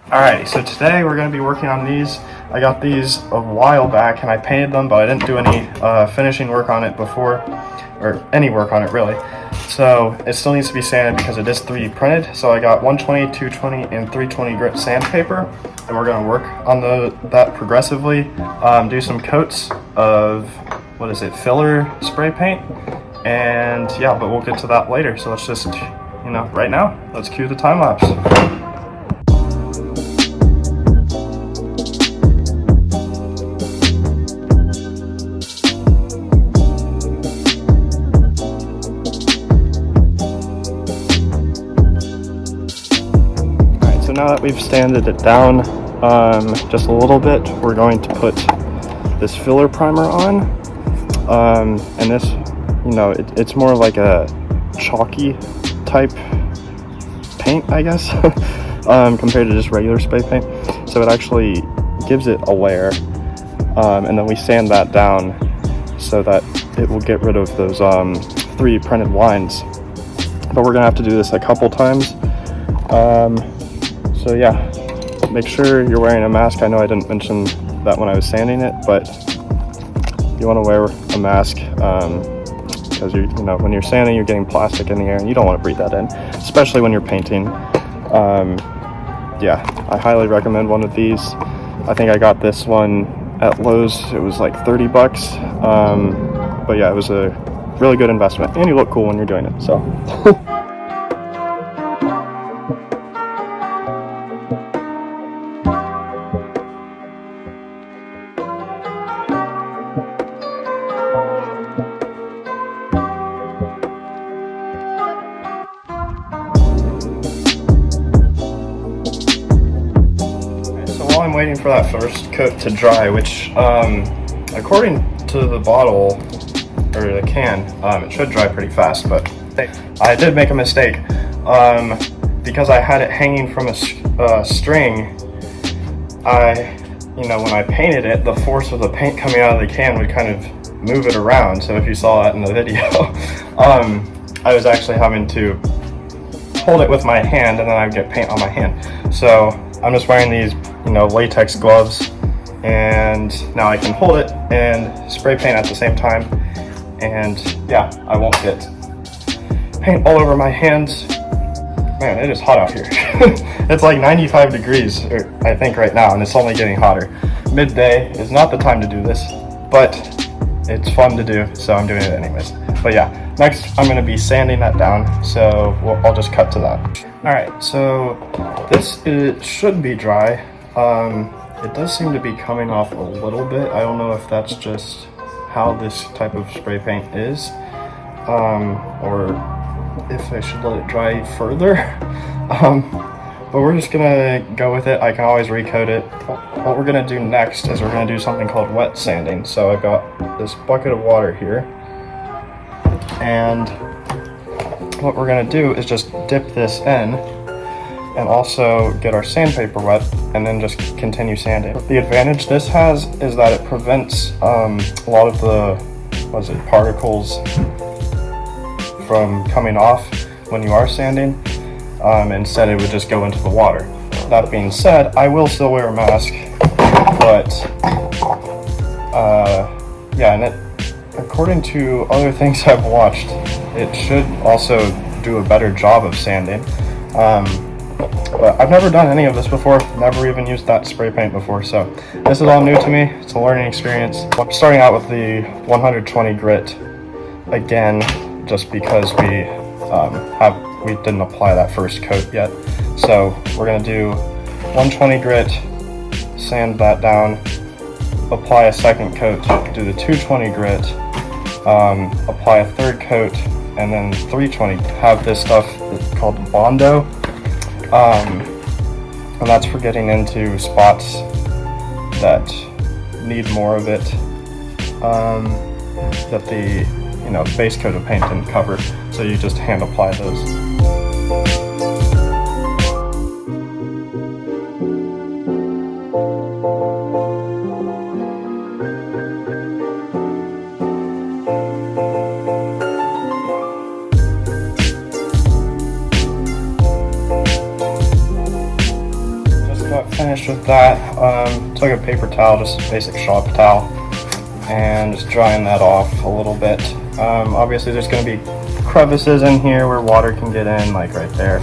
Alrighty, so today we're going to be working on these. I got these a while back and I painted them, but I didn't do any finishing work on it before, or any work on it really. So it still needs to be sanded because it is 3D printed. So I got 120, 220, and 320 grit sandpaper, and we're going to work on that progressively. Do some coats of, what is it, filler spray paint, and yeah, but we'll get to that later. So let's just, right now, let's cue the time lapse. So now that we've sanded it down just a little bit, we're going to put this filler primer on. And this, it's more like a chalky type paint, I guess, compared to just regular spray paint. So it actually gives it a layer, and then we sand that down so that it will get rid of those 3D printed lines. But we're gonna have to do this a couple times. So yeah, make sure you're wearing a mask. I know I didn't mention that when I was sanding it, but you want to wear a mask because when you're sanding, you're getting plastic in the air, and you don't want to breathe that in, especially when you're painting. Yeah, I highly recommend one of these. I think I got this one at Lowe's. It was like 30 bucks. But yeah, it was a really good investment, and you look cool when you're doing it. So. I'm waiting for that first coat to dry, which according to the bottle or the can, it should dry pretty fast, but I did make a mistake because I had it hanging from a string. When I painted it, the force of the paint coming out of the can would kind of move it around. So if you saw that in the video, I was actually having to hold it with my hand, and then I would get paint on my hand. So I'm just wearing these latex gloves, and now I can hold it and spray paint at the same time, and yeah, I won't get paint all over my hands. Man, it is hot out here. It's like 95 degrees, I think, right now, and it's only getting hotter. Midday is not the time to do this, but it's fun to do, so I'm doing it anyways. But yeah, next I'm going to be sanding that down, so I'll just cut to that. Alright, so this should be dry. It does seem to be coming off a little bit. I don't know if that's just how this type of spray paint is, or if I should let it dry further. But we're just gonna go with it. I can always recoat it. What we're gonna do next is we're gonna do something called wet sanding. So I've got this bucket of water here, and what we're gonna do is just dip this in and also get our sandpaper wet, and then just continue sanding. The advantage this has is that it prevents a lot of the particles from coming off when you are sanding. Instead it would just go into the water. That being said, I will still wear a mask, but yeah, and according to other things I've watched, it should also do a better job of sanding. But I've never done any of this before, never even used that spray paint before, so this is all new to me. It's a learning experience. I'm starting out with the 120 grit again, just because we didn't apply that first coat yet. So we're gonna do 120 grit, sand that down, apply a second coat, do the 220 grit, apply a third coat, and then 320. Have this stuff called Bondo. And that's for getting into spots that need more of it, that the base coat of paint didn't cover. So you just hand apply those. got finished with that. Took a paper towel, just a basic shop towel, and just drying that off a little bit. Obviously there's going to be crevices in here where water can get in, like right there.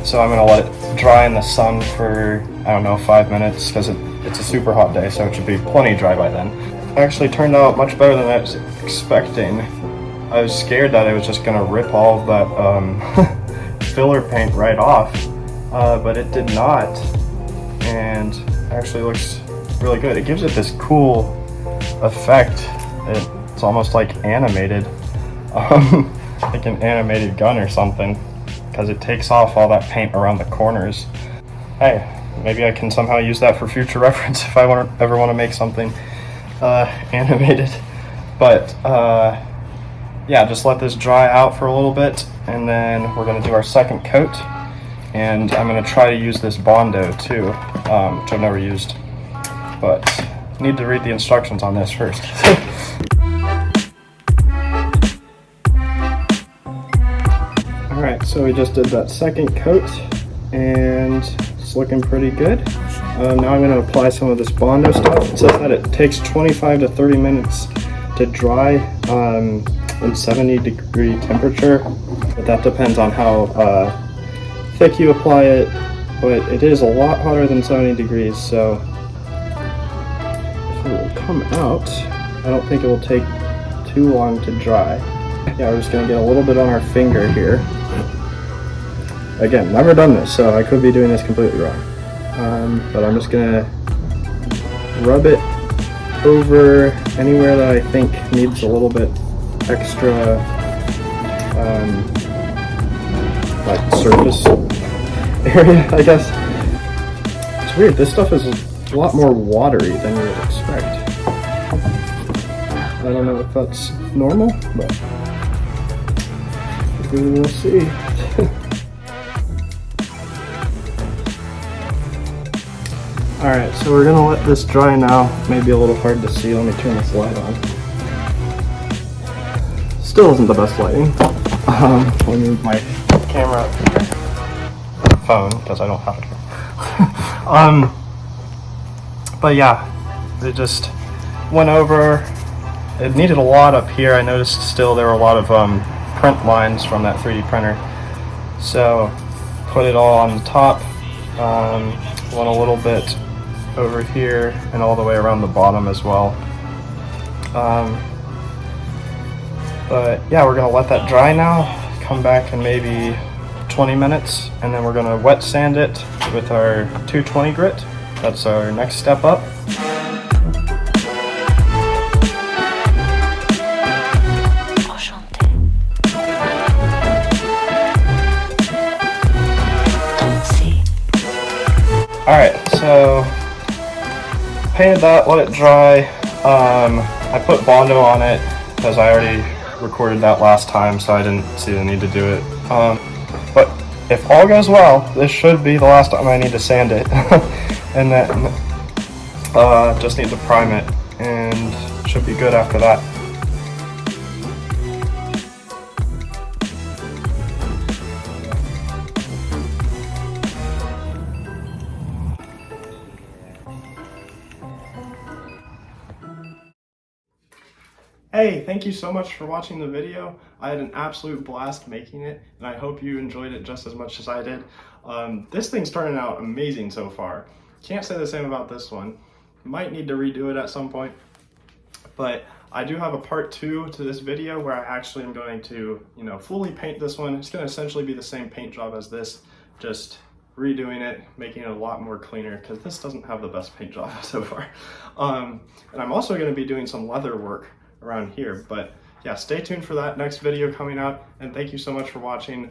So I'm going to let it dry in the sun for, I don't know, 5 minutes, because it's a super hot day, so it should be plenty dry by then. It actually turned out much better than I was expecting. I was scared that it was just going to rip all of that filler paint right off, but it did not, and actually looks really good. It gives it this cool effect. It's almost like animated, like an animated gun or something, because it takes off all that paint around the corners. Hey, maybe I can somehow use that for future reference if I ever want to make something animated. But yeah, just let this dry out for a little bit, and then we're going to do our second coat. And I'm going to try to use this Bondo too, which I've never used, but need to read the instructions on this first. Alright, so we just did that second coat, and it's looking pretty good. Now I'm going to apply some of this Bondo stuff. It says that it takes 25 to 30 minutes to dry in 70-degree temperature, but that depends on how thick you apply it, but it is a lot hotter than 70 degrees, so it will come out. I don't think it will take too long to dry. Yeah, we're just going to get a little bit on our finger here. Again, never done this, so I could be doing this completely wrong. But I'm just going to rub it over anywhere that I think needs a little bit extra like surface area, I guess. It's weird, this stuff is a lot more watery than you would expect. I don't know if that's normal, but we will see. Alright, so we're gonna let this dry now. Maybe a little hard to see. Let me turn this light on. Still isn't the best lighting. Let me move my camera up here. Phone, because I don't have it here. But yeah, it just went over. It needed a lot up here. I noticed still there were a lot of print lines from that 3D printer. So put it all on the top. Went a little bit over here and all the way around the bottom as well. But yeah, we're gonna let that dry now. Come back in maybe 20 minutes, and then we're gonna wet sand it with our 220 grit. That's our next step up. Alright, so painted that, let it dry. I put Bondo on it because I already recorded that last time, so I didn't see the need to do it. But if all goes well, this should be the last time I need to sand it. And then just need to prime it, and should be good after that. Hey, thank you so much for watching the video. I had an absolute blast making it, and I hope you enjoyed it just as much as I did. This thing's turning out amazing so far. Can't say the same about this one. Might need to redo it at some point, but I do have a part 2 to this video where I actually am going to, fully paint this one. It's going to essentially be the same paint job as this, just redoing it, making it a lot more cleaner, because this doesn't have the best paint job so far. And I'm also going to be doing some leather work around here, but yeah, stay tuned for that next video coming out, and thank you so much for watching.